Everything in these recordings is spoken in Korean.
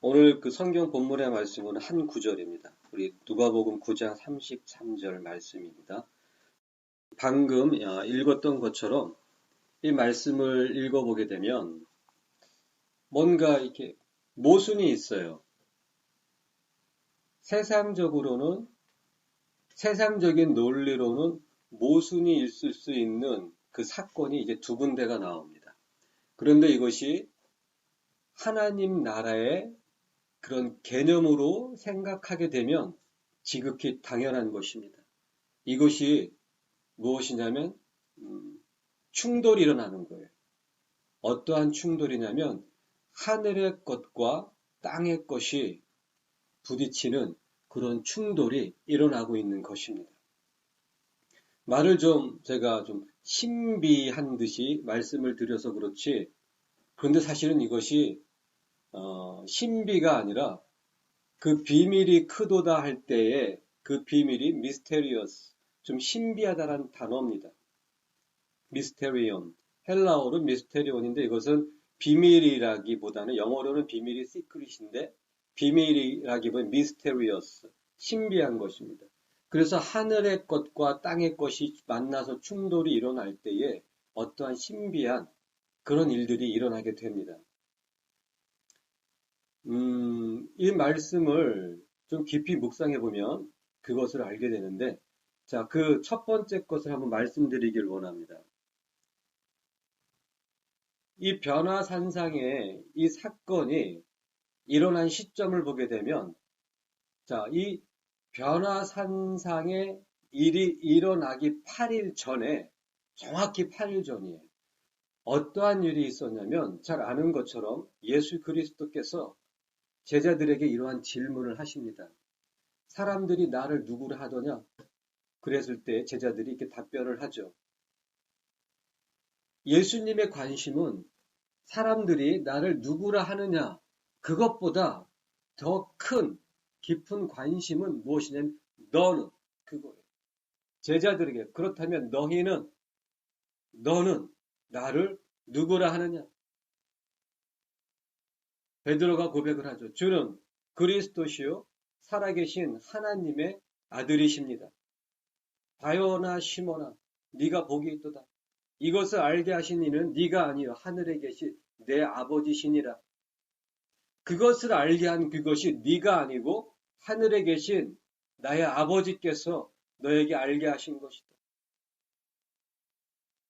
오늘 그 성경 본문의 말씀은 한 구절입니다. 우리 누가복음 9장 33절 말씀입니다. 방금 읽었던 것처럼 이 말씀을 읽어보게 되면 뭔가 이렇게 모순이 있어요. 세상적인 논리로는 모순이 있을 수 있는 그 사건이 이제 두 군데가 나옵니다. 그런데 이것이 하나님 나라의 그런 개념으로 생각하게 되면 지극히 당연한 것입니다. 이것이 무엇이냐면 충돌이 일어나는 거예요. 어떠한 충돌이냐면 하늘의 것과 땅의 것이 부딪히는 그런 충돌이 일어나고 있는 것입니다. 말을 제가 좀 신비한 듯이 말씀을 드려서 그렇지, 그런데 사실은 이것이 신비가 아니라 그 비밀이 크도다 할 때에 그 비밀이 mysterious, 좀 신비하다라는 단어입니다. mysterion, 헬라어로 미스테리온인데 이것은 비밀이라기보다는 영어로는 비밀이 secret인데 비밀이라기보다는 mysterious, 신비한 것입니다. 그래서 하늘의 것과 땅의 것이 만나서 충돌이 일어날 때에 어떠한 신비한 그런 일들이 일어나게 됩니다. 이 말씀을 좀 깊이 묵상해 보면 그것을 알게 되는데, 자, 그 첫 번째 것을 한번 말씀드리길 원합니다. 이 변화산상의 이 사건이 일어난 시점을 보게 되면, 자, 이 변화산상의 일이 일어나기 8일 전에, 정확히 8일 전이에요. 어떠한 일이 있었냐면, 잘 아는 것처럼 예수 그리스도께서 제자들에게 이러한 질문을 하십니다. 사람들이 나를 누구라 하더냐? 그랬을 때 제자들이 이렇게 답변을 하죠. 예수님의 관심은 사람들이 나를 누구라 하느냐, 그것보다 더 큰 깊은 관심은 무엇이냐면 너는 그거예요. 제자들에게 그렇다면 너는 나를 누구라 하느냐? 베드로가 고백을 하죠. 주는 그리스도시요 살아계신 하나님의 아들이십니다. 바요나 시몬아 네가 복이 있도다. 이것을 알게 하신 이는 네가 아니요 하늘에 계신 내 아버지시니라. 그것을 알게 한 그것이 네가 아니고 하늘에 계신 나의 아버지께서 너에게 알게 하신 것이다.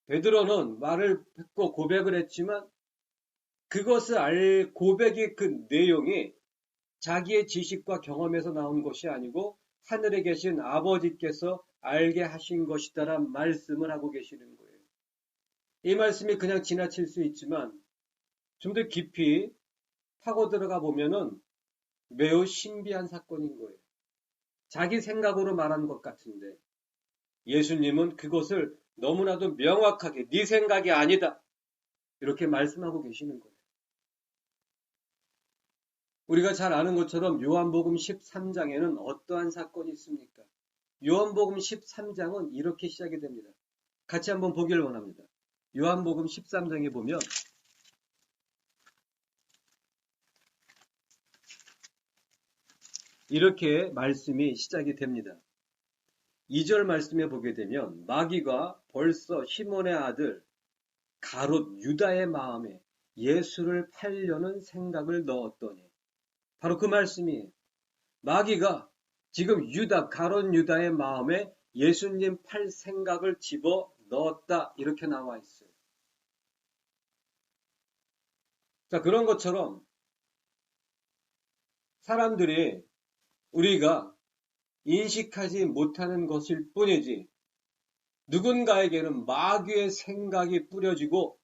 베드로는 말을 듣고 고백을 했지만 그것을 고백의 그 내용이 자기의 지식과 경험에서 나온 것이 아니고 하늘에 계신 아버지께서 알게 하신 것이다라는 말씀을 하고 계시는 거예요. 이 말씀이 그냥 지나칠 수 있지만 좀 더 깊이 파고 들어가 보면은 매우 신비한 사건인 거예요. 자기 생각으로 말한 것 같은데 예수님은 그것을 너무나도 명확하게 네 생각이 아니다 이렇게 말씀하고 계시는 거예요. 우리가 잘 아는 것처럼 요한복음 13장에는 어떠한 사건이 있습니까? 요한복음 13장은 이렇게 시작이 됩니다. 같이 한번 보기를 원합니다. 요한복음 13장에 보면 이렇게 말씀이 시작이 됩니다. 2절 말씀에 보게 되면 마귀가 벌써 시몬의 아들 가롯 유다의 마음에 예수를 팔려는 생각을 넣었더니 바로 그 말씀이에요. 마귀가 지금 가롯 유다의 마음에 예수님 팔 생각을 집어 넣었다 이렇게 나와 있어요. 자, 그런 것처럼 사람들이 우리가 인식하지 못하는 것일 뿐이지 누군가에게는 마귀의 생각이 뿌려지고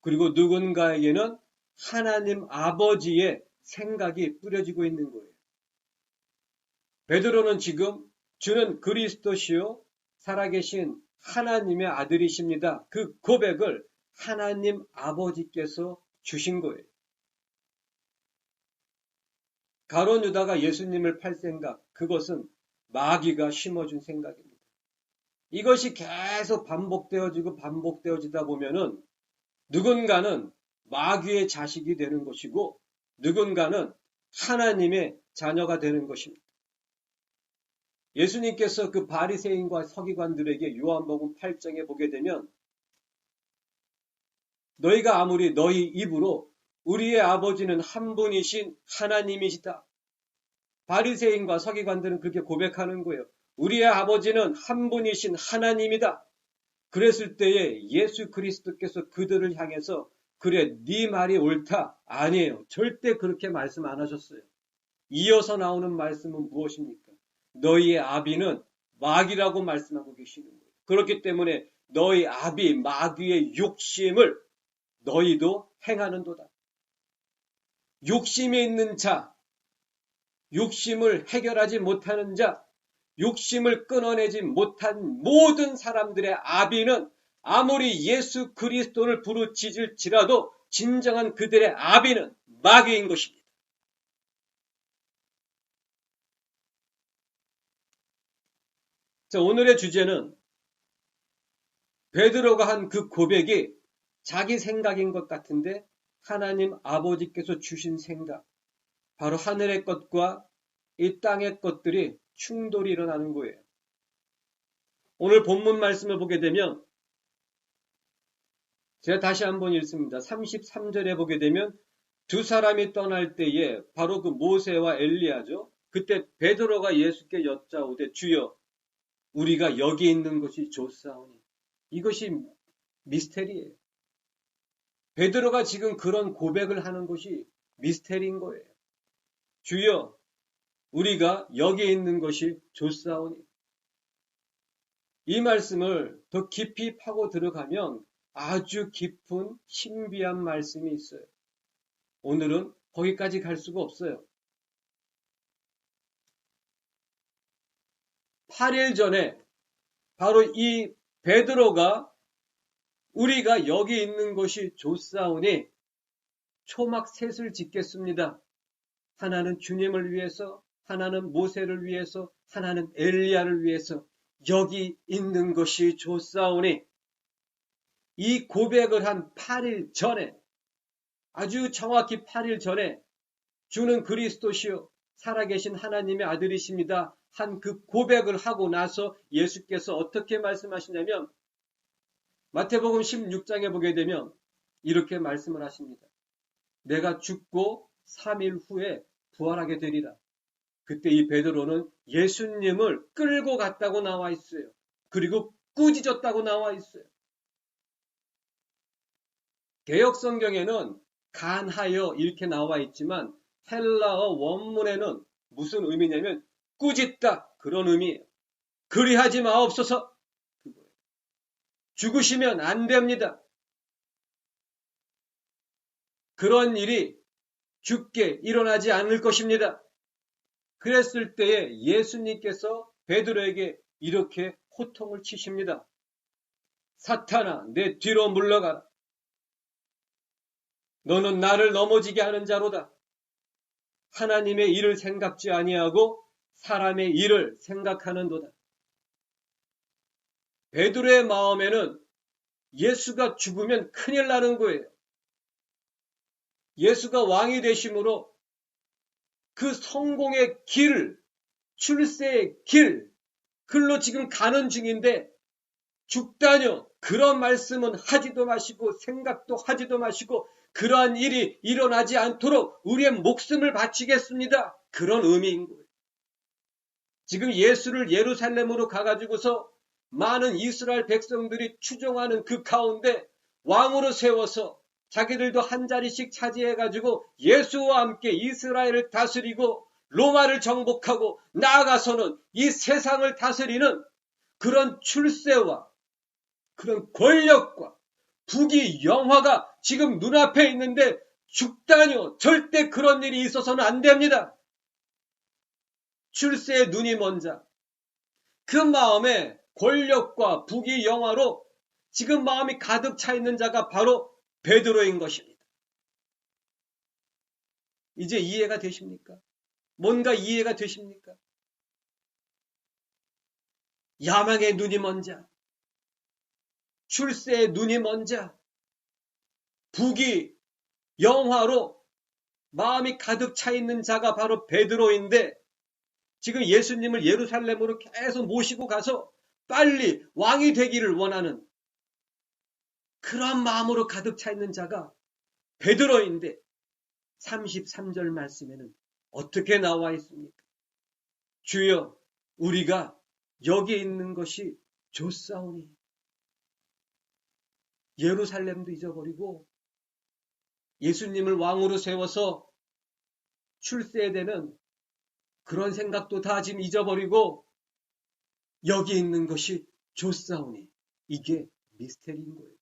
그리고 누군가에게는 하나님 아버지의 생각이 뿌려지고 있는 거예요. 베드로는 지금 주는 그리스도시요 살아계신 하나님의 아들이십니다. 그 고백을 하나님 아버지께서 주신 거예요. 가롯 유다가 예수님을 팔 생각, 그것은 마귀가 심어준 생각입니다. 이것이 계속 반복되어지다 보면은 누군가는 마귀의 자식이 되는 것이고 누군가는 하나님의 자녀가 되는 것입니다. 예수님께서 그 바리새인과 서기관들에게 요한복음 8장에 보게 되면 너희가 아무리 너희 입으로 우리의 아버지는 한 분이신 하나님이시다. 바리새인과 서기관들은 그렇게 고백하는 거예요. 우리의 아버지는 한 분이신 하나님이다. 그랬을 때에 예수 그리스도께서 그들을 향해서 그래 네 말이 옳다. 아니에요. 절대 그렇게 말씀 안 하셨어요. 이어서 나오는 말씀은 무엇입니까? 너희의 아비는 마귀라고 말씀하고 계시는 거예요. 그렇기 때문에 너희 아비 마귀의 욕심을 너희도 행하는도다. 욕심이 있는 자, 욕심을 해결하지 못하는 자, 욕심을 끊어내지 못한 모든 사람들의 아비는 아무리 예수 그리스도를 부르짖을지라도 진정한 그들의 아비는 마귀인 것입니다. 자, 오늘의 주제는 베드로가 한 그 고백이 자기 생각인 것 같은데 하나님 아버지께서 주신 생각, 바로 하늘의 것과 이 땅의 것들이 충돌이 일어나는 거예요. 오늘 본문 말씀을 보게 되면 제가 다시 한번 읽습니다. 33절에 보게 되면 두 사람이 떠날 때에 바로 그 모세와 엘리야죠. 그때 베드로가 예수께 여짜오되 주여 우리가 여기 있는 것이 좋사오니. 이것이 미스테리예요. 베드로가 지금 그런 고백을 하는 것이 미스테리인 거예요. 주여 우리가 여기 있는 것이 좋사오니. 이 말씀을 더 깊이 파고 들어가면 아주 깊은 신비한 말씀이 있어요. 오늘은 거기까지 갈 수가 없어요. 8일 전에 바로 이 베드로가 우리가 여기 있는 것이 좋사오니 초막 셋을 짓겠습니다. 하나는 주님을 위해서, 하나는 모세를 위해서, 하나는 엘리야를 위해서 여기 있는 것이 좋사오니. 이 고백을 한 8일 전에, 아주 정확히 8일 전에 주는 그리스도시요 살아계신 하나님의 아들이십니다 한 그 고백을 하고 나서 예수께서 어떻게 말씀하시냐면 마태복음 16장에 보게 되면 이렇게 말씀을 하십니다. 내가 죽고 3일 후에 부활하게 되리라. 그때 이 베드로는 예수님을 끌고 갔다고 나와 있어요. 그리고 꾸짖었다고 나와 있어요. 개역 성경에는 간하여 이렇게 나와 있지만 헬라어 원문에는 무슨 의미냐면 꾸짖다 그런 의미예요. 그리하지 마옵소서. 죽으시면 안 됩니다. 그런 일이 죽게 일어나지 않을 것입니다. 그랬을 때에 예수님께서 베드로에게 이렇게 호통을 치십니다. 사탄아, 내 뒤로 물러가라. 너는 나를 넘어지게 하는 자로다. 하나님의 일을 생각지 아니하고 사람의 일을 생각하는도다. 베드로의 마음에는 예수가 죽으면 큰일 나는 거예요. 예수가 왕이 되심으로 그 성공의 길, 출세의 길, 글로 지금 가는 중인데 죽다뇨. 그런 말씀은 하지도 마시고 생각도 하지도 마시고 그러한 일이 일어나지 않도록 우리의 목숨을 바치겠습니다. 그런 의미인 거예요. 지금 예수를 예루살렘으로 가가지고서 많은 이스라엘 백성들이 추종하는 그 가운데 왕으로 세워서 자기들도 한 자리씩 차지해가지고 예수와 함께 이스라엘을 다스리고 로마를 정복하고 나아가서는 이 세상을 다스리는 그런 출세와 그런 권력과 부귀 영화가 지금 눈앞에 있는데 죽다뇨. 절대 그런 일이 있어서는 안 됩니다. 출세의 눈이 먼 자, 그 마음에 권력과 부귀 영화로 지금 마음이 가득 차 있는 자가 바로 베드로인 것입니다. 이제 이해가 되십니까? 뭔가 이해가 되십니까? 야망의 눈이 먼 자, 출세의 눈이 먼 자, 부귀 영화로 마음이 가득 차 있는 자가 바로 베드로인데 지금 예수님을 예루살렘으로 계속 모시고 가서 빨리 왕이 되기를 원하는 그런 마음으로 가득 차 있는 자가 베드로인데 33절 말씀에는 어떻게 나와 있습니까? 주여 우리가 여기 있는 것이 좋사오니. 예루살렘도 잊어버리고 예수님을 왕으로 세워서 출세해야 되는 그런 생각도 다 지금 잊어버리고 여기 있는 것이 좋사오니. 이게 미스테리인 거예요.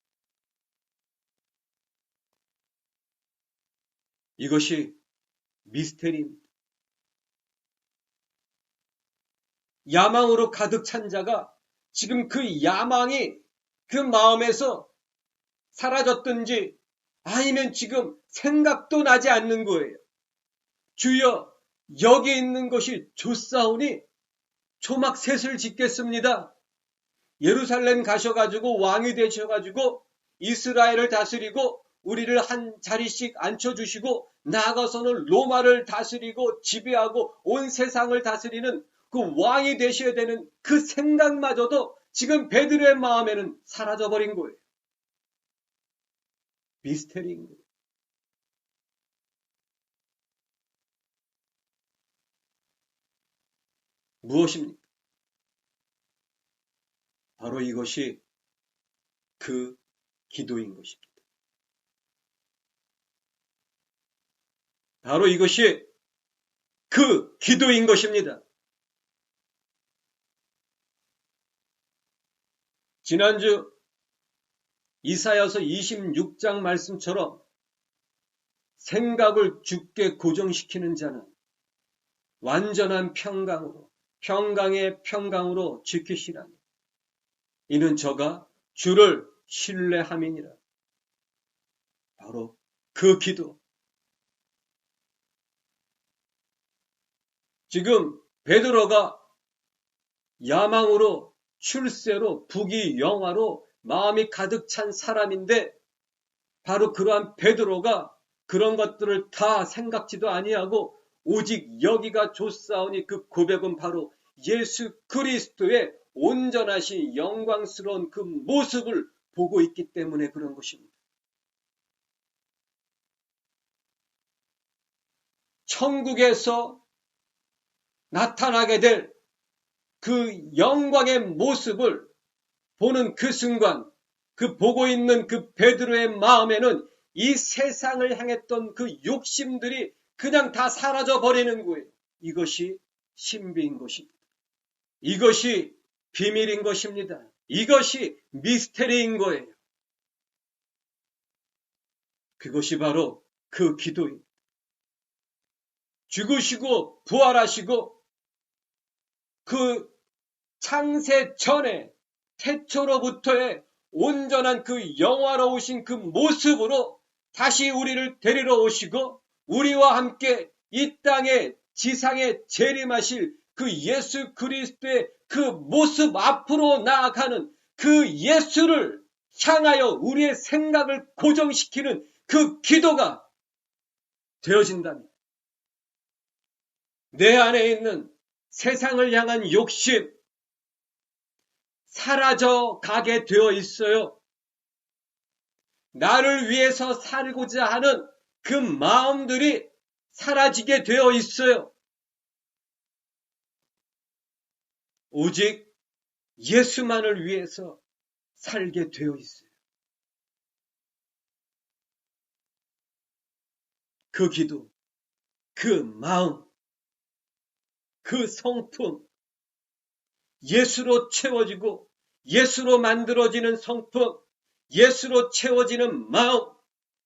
이것이 미스테리입니다. 야망으로 가득 찬 자가 지금 그 야망이 그 마음에서 사라졌든지 아니면 지금 생각도 나지 않는 거예요. 주여 여기 있는 것이 좋사오니 초막 셋을 짓겠습니다. 예루살렘 가셔가지고 왕이 되셔가지고 이스라엘을 다스리고 우리를 한 자리씩 앉혀주시고 나아가서는 로마를 다스리고 지배하고 온 세상을 다스리는 그 왕이 되셔야 되는 그 생각마저도 지금 베드로의 마음에는 사라져버린 거예요. 미스테리인 거예요. 무엇입니까? 바로 이것이 그 기도인 것입니다. 바로 이것이 그 기도인 것입니다. 지난주 이사야서 26장 말씀처럼 생각을 주께 고정시키는 자는 완전한 평강으로 평강의 평강으로 지키시라니 이는 저가 주를 신뢰함이니라. 바로 그 기도. 지금 베드로가 야망으로 출세로 부귀영화로 마음이 가득 찬 사람인데 바로 그러한 베드로가 그런 것들을 다 생각지도 아니하고 오직 여기가 좋사오니 그 고백은 바로 예수 그리스도의 온전하신 영광스러운 그 모습을 보고 있기 때문에 그런 것입니다. 천국에서 나타나게 될 그 영광의 모습을 보는 그 순간, 그 보고 있는 그 베드로의 마음에는 이 세상을 향했던 그 욕심들이 그냥 다 사라져 버리는 거예요. 이것이 신비인 것입니다. 이것이 비밀인 것입니다. 이것이 미스테리인 거예요. 그것이 바로 그 기도입니다. 죽으시고 부활하시고 그 창세 전에 태초로부터의 온전한 그 영화로우신 그 모습으로 다시 우리를 데리러 오시고 우리와 함께 이 땅에 지상에 재림하실 그 예수 그리스도의 그 모습 앞으로 나아가는 그 예수를 향하여 우리의 생각을 고정시키는 그 기도가 되어진다면 내 안에 있는 세상을 향한 욕심 사라져 가게 되어 있어요. 나를 위해서 살고자 하는 그 마음들이 사라지게 되어 있어요. 오직 예수만을 위해서 살게 되어 있어요. 그 기도, 그 마음, 그 성품, 예수로 채워지고 예수로 만들어지는 성품, 예수로 채워지는 마음,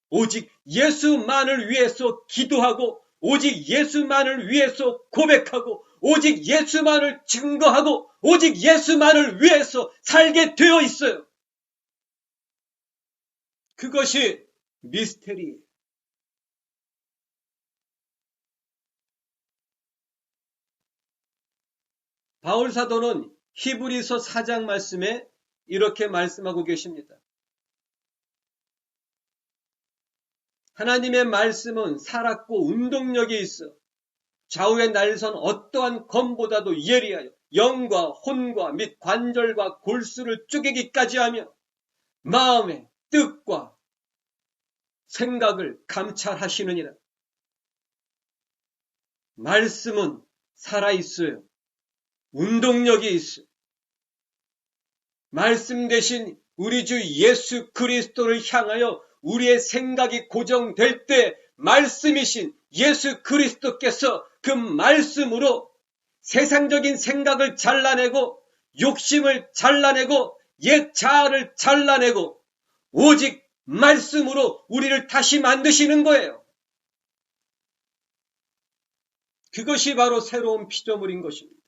오직 예수만을 위해서 기도하고 오직 예수만을 위해서 고백하고 오직 예수만을 증거하고 오직 예수만을 위해서 살게 되어 있어요. 그것이 미스테리예요. 바울 사도는 히브리서 4장 말씀에 이렇게 말씀하고 계십니다. 하나님의 말씀은 살았고 운동력이 있어 좌우의 날선 어떠한 검보다도 예리하여 영과 혼과 및 관절과 골수를 쪼개기까지 하며 마음의 뜻과 생각을 감찰하시느니라. 말씀은 살아있어요. 운동력이 있어요. 말씀 대신 우리 주 예수 그리스도를 향하여 우리의 생각이 고정될 때 말씀이신 예수 그리스도께서 그 말씀으로 세상적인 생각을 잘라내고 욕심을 잘라내고 옛 자아를 잘라내고 오직 말씀으로 우리를 다시 만드시는 거예요. 그것이 바로 새로운 피조물인 것입니다.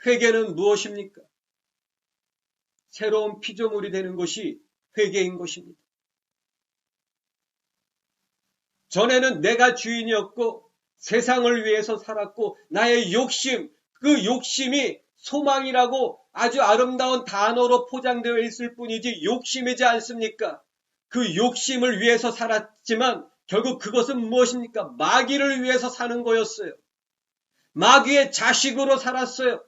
회개는 무엇입니까? 새로운 피조물이 되는 것이 회개인 것입니다. 전에는 내가 주인이었고 세상을 위해서 살았고 나의 욕심, 그 욕심이 소망이라고 아주 아름다운 단어로 포장되어 있을 뿐이지 욕심이지 않습니까? 그 욕심을 위해서 살았지만 결국 그것은 무엇입니까? 마귀를 위해서 사는 거였어요. 마귀의 자식으로 살았어요.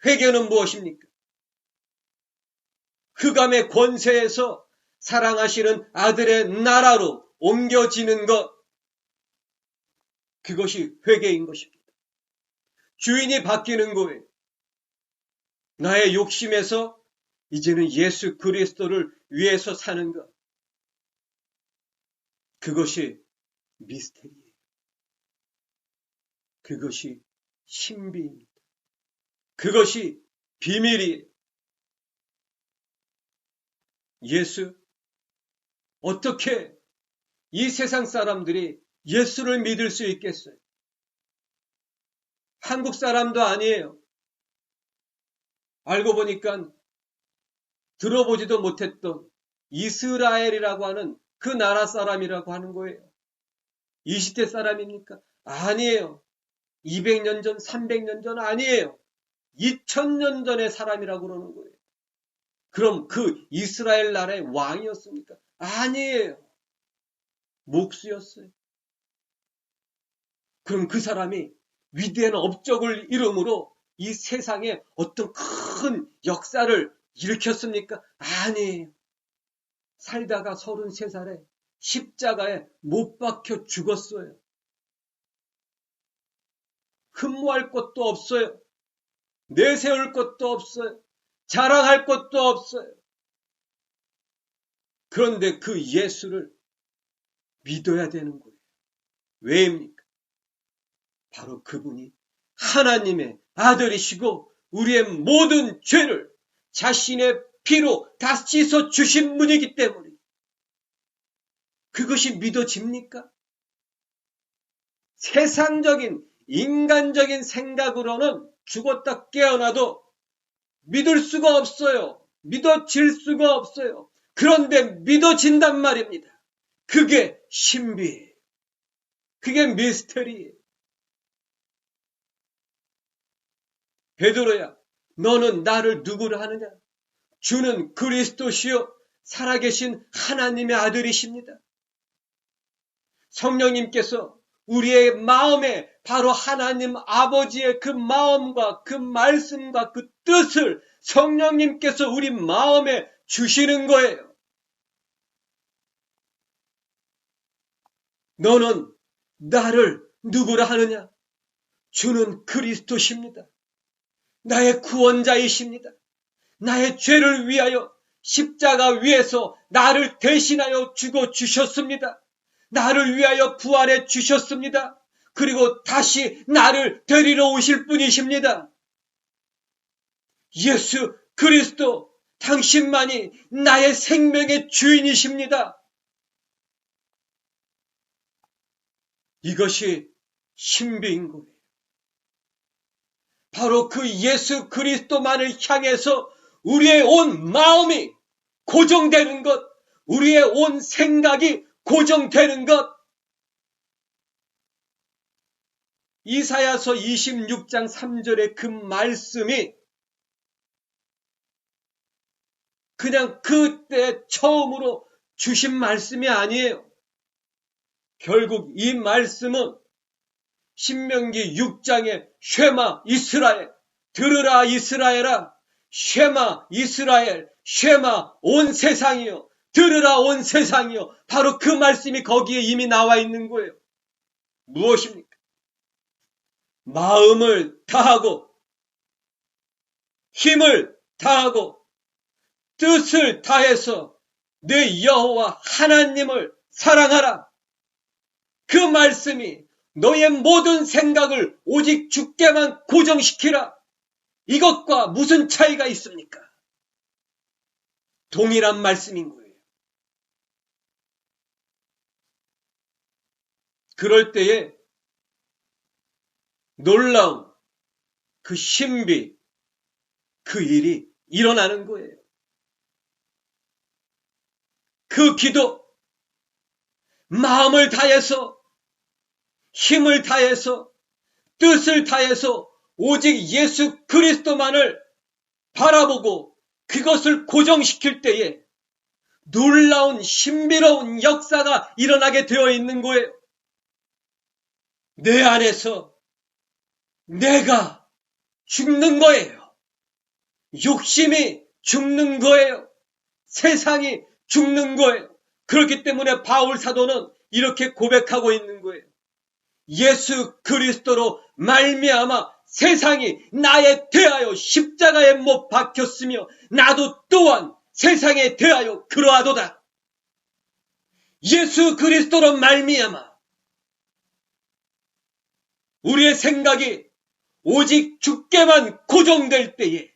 회개는 무엇입니까? 흑암의 권세에서 사랑하시는 아들의 나라로 옮겨지는 것, 그것이 회개인 것입니다. 주인이 바뀌는 거예요. 나의 욕심에서 이제는 예수 그리스도를 위해서 사는 것, 그것이 미스테리예요. 그것이 신비입니다. 그것이 비밀이에요. 예수, 어떻게 이 세상 사람들이 예수를 믿을 수 있겠어요? 한국 사람도 아니에요. 알고 보니까 들어보지도 못했던 이스라엘이라고 하는 그 나라 사람이라고 하는 거예요. 20대 사람입니까? 아니에요. 200년 전, 300년 전 아니에요. 2000년 전의 사람이라고 그러는 거예요. 그럼 그 이스라엘 나라의 왕이었습니까? 아니에요. 목수였어요. 그럼 그 사람이 위대한 업적을 이름으로 이 세상에 어떤 큰 역사를 일으켰습니까? 아니에요. 살다가 33살에 십자가에 못 박혀 죽었어요. 흠모할 것도 없어요. 내세울 것도 없어요. 자랑할 것도 없어요. 그런데 그 예수를 믿어야 되는 거예요. 왜입니까? 바로 그분이 하나님의 아들이시고 우리의 모든 죄를 자신의 피로 다 씻어 주신 분이기 때문에 그것이 믿어집니까? 세상적인 인간적인 생각으로는 죽었다 깨어나도 믿을 수가 없어요. 믿어질 수가 없어요. 그런데 믿어진단 말입니다. 그게 신비예요. 그게 미스터리예요. 베드로야, 너는 나를 누구로 하느냐? 주는 그리스도시요 살아계신 하나님의 아들이십니다. 성령님께서 우리의 마음에 바로 하나님 아버지의 그 마음과 그 말씀과 그 뜻을 성령님께서 우리 마음에 주시는 거예요. 너는 나를 누구라 하느냐? 주는 그리스도십니다. 나의 구원자이십니다. 나의 죄를 위하여 십자가 위에서 나를 대신하여 죽어 주셨습니다. 나를 위하여 부활해 주셨습니다. 그리고 다시 나를 데리러 오실 분이십니다. 예수 그리스도 당신만이 나의 생명의 주인이십니다. 이것이 신비인 거예요. 바로 그 예수 그리스도만을 향해서 우리의 온 마음이 고정되는 것, 우리의 온 생각이 고정되는 것. 이사야서 26장 3절의 그 말씀이 그냥 그때 처음으로 주신 말씀이 아니에요. 결국 이 말씀은 신명기 6장의 쉐마 이스라엘, 들으라 이스라엘아, 쉐마 이스라엘, 쉐마 온 세상이요, 들으라 온 세상이요. 바로 그 말씀이 거기에 이미 나와 있는 거예요. 무엇입니까? 마음을 다하고 힘을 다하고 뜻을 다해서 내 여호와 하나님을 사랑하라. 그 말씀이 너의 모든 생각을 오직 주께만 고정시키라. 이것과 무슨 차이가 있습니까? 동일한 말씀인 거예요. 그럴 때에 놀라운 그 신비, 그 일이 일어나는 거예요. 그 기도, 마음을 다해서, 힘을 다해서, 뜻을 다해서 오직 예수 그리스도만을 바라보고 그것을 고정시킬 때에 놀라운 신비로운 역사가 일어나게 되어 있는 거예요. 내 안에서 내가 죽는 거예요. 욕심이 죽는 거예요. 세상이 죽는 거예요. 그렇기 때문에 바울 사도는 이렇게 고백하고 있는 거예요. 예수 그리스도로 말미암아 세상이 나에 대하여 십자가에 못 박혔으며 나도 또한 세상에 대하여 그러하도다. 예수 그리스도로 말미암아 우리의 생각이 오직 주께만 고정될 때에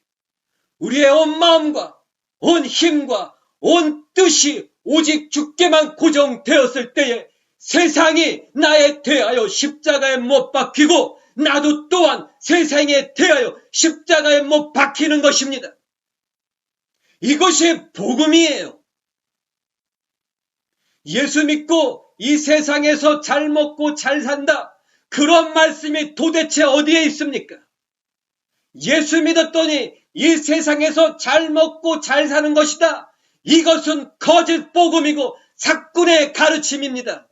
우리의 온 마음과 온 힘과 온 뜻이 오직 주께만 고정되었을 때에 세상이 나에 대하여 십자가에 못 박히고 나도 또한 세상에 대하여 십자가에 못 박히는 것입니다. 이것이 복음이에요. 예수 믿고 이 세상에서 잘 먹고 잘 산다. 그런 말씀이 도대체 어디에 있습니까? 예수 믿었더니 이 세상에서 잘 먹고 잘 사는 것이다. 이것은 거짓 복음이고 사꾼의 가르침입니다.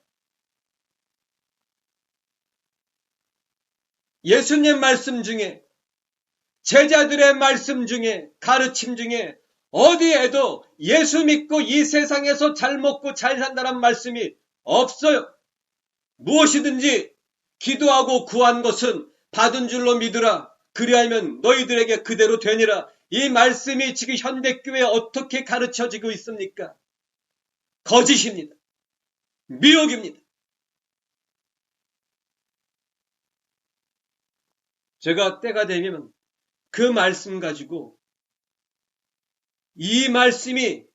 예수님 말씀 중에 제자들의 말씀 중에 가르침 중에 어디에도 예수 믿고 이 세상에서 잘 먹고 잘 산다는 말씀이 없어요. 무엇이든지 기도하고 구한 것은 받은 줄로 믿으라. 그리하면 너희들에게 그대로 되니라. 이 말씀이 지금 현대교회에 어떻게 가르쳐지고 있습니까? 거짓입니다. 미혹입니다. 제가 때가 되면 그 말씀 가지고 이 말씀이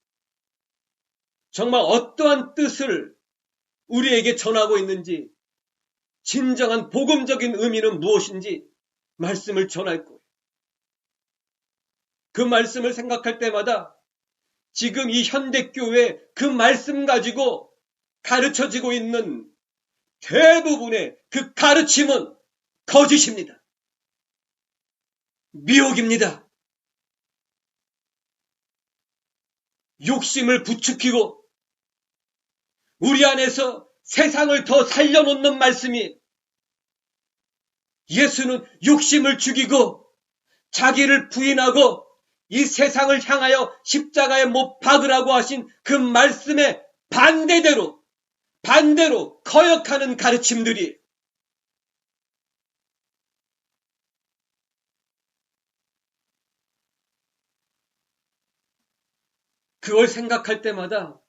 정말 어떠한 뜻을 우리에게 전하고 있는지 진정한 복음적인 의미는 무엇인지 말씀을 전할 거예요. 그 말씀을 생각할 때마다 지금 이 현대교회 그 말씀 가지고 가르쳐지고 있는 대부분의 그 가르침은 거짓입니다. 미혹입니다. 욕심을 부추기고 우리 안에서 세상을 더 살려놓는 말씀이 예수는 욕심을 죽이고 자기를 부인하고 이 세상을 향하여 십자가에 못 박으라고 하신 그 말씀의 반대로 거역하는 가르침들이 그걸 생각할 때마다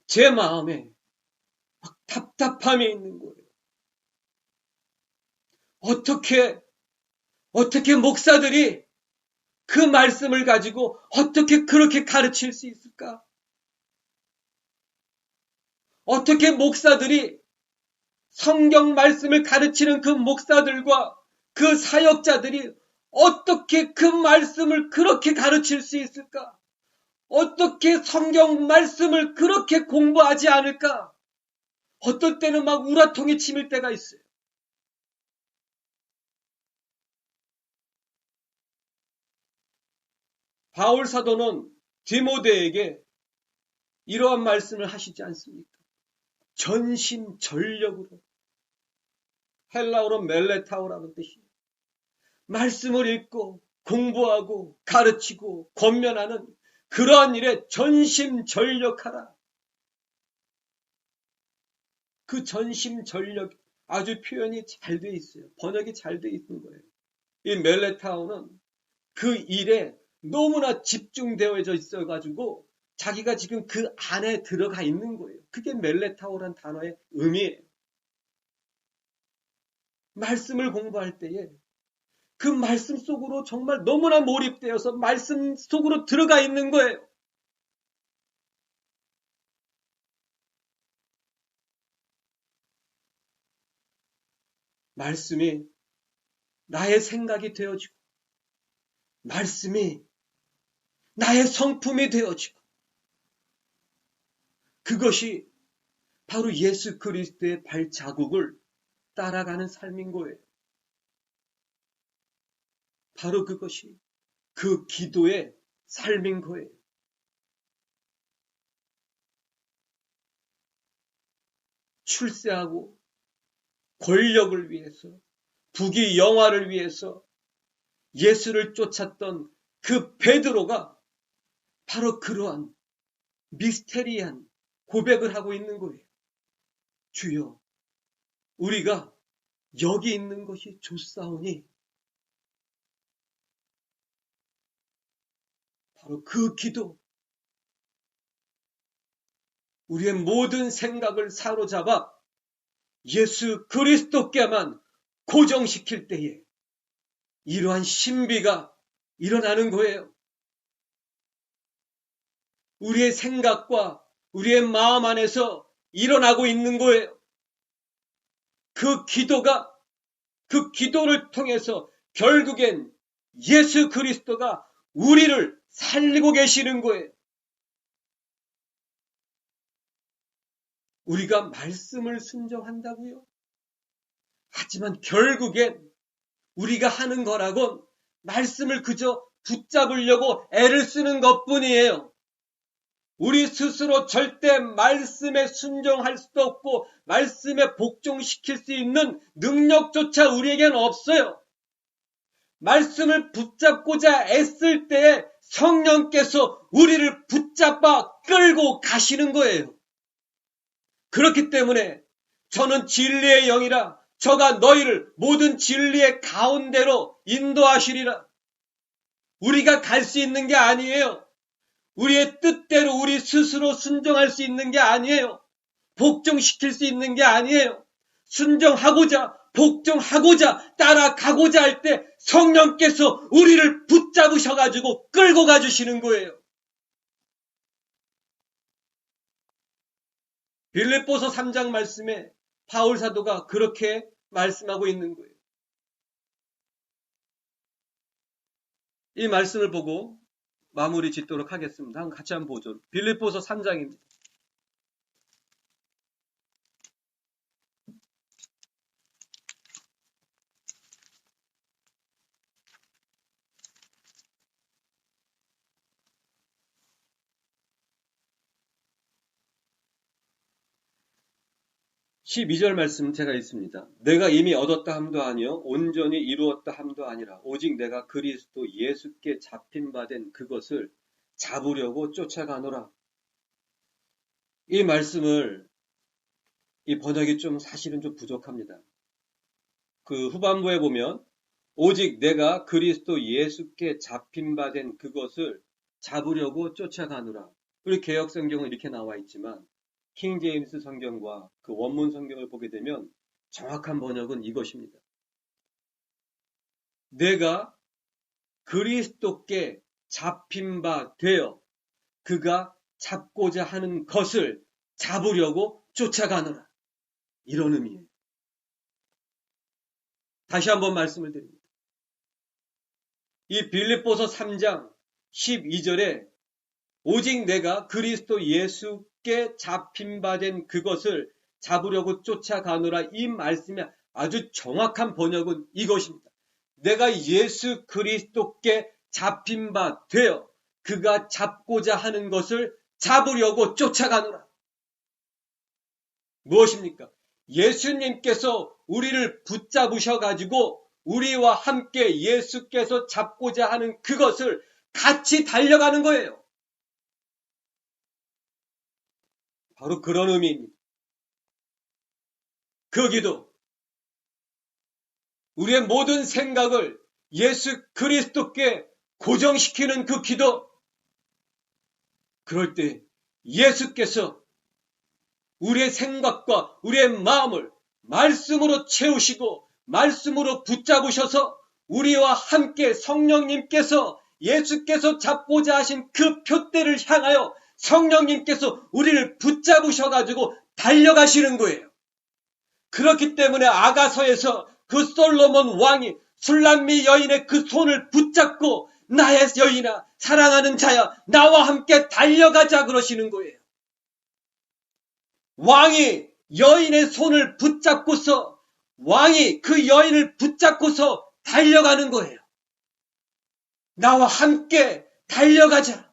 제 마음에 막 답답함이 있는 거예요. 어떻게 목사들이 그 말씀을 가지고 어떻게 그렇게 가르칠 수 있을까? 어떻게 목사들이 성경 말씀을 가르치는 그 목사들과 그 사역자들이 어떻게 그 말씀을 그렇게 가르칠 수 있을까? 어떻게 성경 말씀을 그렇게 공부하지 않을까? 어떨 때는 막 우라통이 치밀 때가 있어요. 바울 사도는 디모데에게 이러한 말씀을 하시지 않습니까? 전심전력으로. 헬라어로 멜레타오라는 뜻이에요. 말씀을 읽고 공부하고 가르치고 권면하는 그러한 일에 전심전력하라. 그 전심전력 아주 표현이 잘 돼 있어요. 번역이 잘 돼 있는 거예요. 이 멜레타오는 그 일에 너무나 집중되어져 있어가지고 자기가 지금 그 안에 들어가 있는 거예요. 그게 멜레타오란 단어의 의미예요. 말씀을 공부할 때에 그 말씀 속으로 정말 너무나 몰입되어서 말씀 속으로 들어가 있는 거예요. 말씀이 나의 생각이 되어지고 말씀이 나의 성품이 되어지고 그것이 바로 예수 그리스도의 발자국을 따라가는 삶인 거예요. 바로 그것이 그 기도의 삶인 거예요. 출세하고 권력을 위해서 부귀 영화를 위해서 예수를 쫓았던 그 베드로가 바로 그러한 미스테리한 고백을 하고 있는 거예요. 주여, 우리가 여기 있는 것이 좋사오니 바로 그 기도, 우리의 모든 생각을 사로잡아 예수 그리스도께만 고정시킬 때에 이러한 신비가 일어나는 거예요. 우리의 생각과 우리의 마음 안에서 일어나고 있는 거예요. 그 기도를 통해서 결국엔 예수 그리스도가 우리를 살리고 계시는 거예요. 우리가 말씀을 순종한다고요? 하지만 결국엔 우리가 하는 거라곤 말씀을 그저 붙잡으려고 애를 쓰는 것뿐이에요. 우리 스스로 절대 말씀에 순종할 수도 없고 말씀에 복종시킬 수 있는 능력조차 우리에겐 없어요. 말씀을 붙잡고자 애쓸 때에 성령께서 우리를 붙잡아 끌고 가시는 거예요. 그렇기 때문에 저는 진리의 영이라 저가 너희를 모든 진리의 가운데로 인도하시리라. 우리가 갈 수 있는 게 아니에요. 우리의 뜻대로 우리 스스로 순종할 수 있는 게 아니에요. 복종시킬 수 있는 게 아니에요. 순종하고자 복종하고자 따라가고자 할 때 성령께서 우리를 붙잡으셔가지고 끌고 가주시는 거예요. 빌립보서 3장 말씀에 바울 사도가 그렇게 말씀하고 있는 거예요. 이 말씀을 보고 마무리 짓도록 하겠습니다. 같이 한번 보죠. 빌립보서 3장입니다. 12절 말씀 제가 읽습니다. 내가 이미 얻었다 함도 아니요 온전히 이루었다 함도 아니라 오직 내가 그리스도 예수께 잡힌 바 된 그것을 잡으려고 쫓아가노라. 이 말씀을 이 번역이 사실은 좀 부족합니다. 그 후반부에 보면 오직 내가 그리스도 예수께 잡힌 바 된 그것을 잡으려고 쫓아가노라. 우리 개역 성경은 이렇게 나와 있지만 킹 제임스 성경과 그 원문 성경을 보게 되면 정확한 번역은 이것입니다. 내가 그리스도께 잡힌 바 되어 그가 잡고자 하는 것을 잡으려고 쫓아가노라. 이런 의미예요. 다시 한번 말씀을 드립니다. 이 빌립보서 3장 12절에 오직 내가 그리스도 예수께 잡힌 바 된 그것을 잡으려고 쫓아가노라. 이 말씀의 아주 정확한 번역은 이것입니다. 내가 예수 그리스도께 잡힌 바 되어 그가 잡고자 하는 것을 잡으려고 쫓아가노라. 무엇입니까? 예수님께서 우리를 붙잡으셔가지고 우리와 함께 예수께서 잡고자 하는 그것을 같이 달려가는 거예요. 바로 그런 의미입니다. 그 기도, 우리의 모든 생각을 예수 그리스도께 고정시키는 그 기도, 그럴 때 예수께서 우리의 생각과 우리의 마음을 말씀으로 채우시고 말씀으로 붙잡으셔서 우리와 함께 성령님께서 예수께서 잡고자 하신 그 표대를 향하여 성령님께서 우리를 붙잡으셔가지고 달려가시는 거예요. 그렇기 때문에 아가서에서 그 솔로몬 왕이 술람미 여인의 그 손을 붙잡고 나의 여인아, 사랑하는 자야, 나와 함께 달려가자 그러시는 거예요. 왕이 여인의 손을 붙잡고서 왕이 그 여인을 붙잡고서 달려가는 거예요. 나와 함께 달려가자.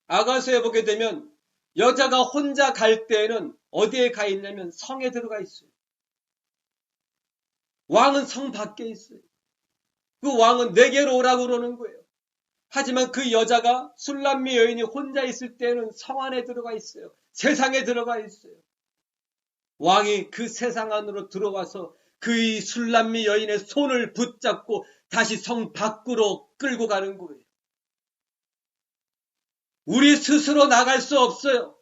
아가서에 보게 되면 여자가 혼자 갈 때에는 어디에 가 있냐면 성에 들어가 있어요. 왕은 성 밖에 있어요. 그 왕은 내게로 오라고 그러는 거예요. 하지만 그 여자가 술람미 여인이 혼자 있을 때는 성 안에 들어가 있어요. 세상에 들어가 있어요. 왕이 그 세상 안으로 들어와서 그 술람미 여인의 손을 붙잡고 다시 성 밖으로 끌고 가는 거예요. 우리 스스로 나갈 수 없어요.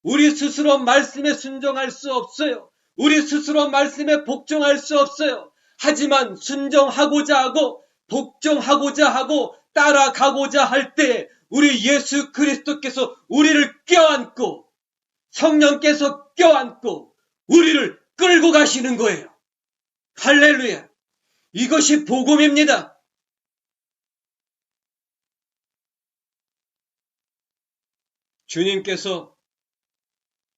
우리 스스로 말씀에 순종할 수 없어요. 우리 스스로 말씀에 복종할 수 없어요. 하지만 순종하고자 하고 복종하고자 하고 따라가고자 할 때 우리 예수 그리스도께서 우리를 껴안고 성령께서 껴안고 우리를 끌고 가시는 거예요. 할렐루야. 이것이 복음입니다. 주님께서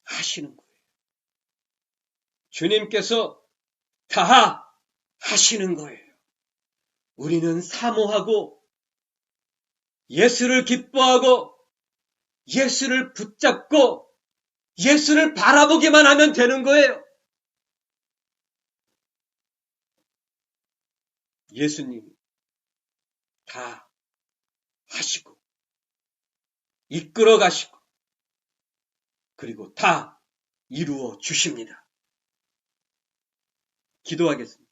하시는 거예요. 주님께서 다 하시는 거예요. 우리는 사모하고 예수를 기뻐하고 예수를 붙잡고 예수를 바라보기만 하면 되는 거예요. 예수님이 다 하시고 이끌어 가시고 그리고 다 이루어 주십니다. 기도하겠습니다.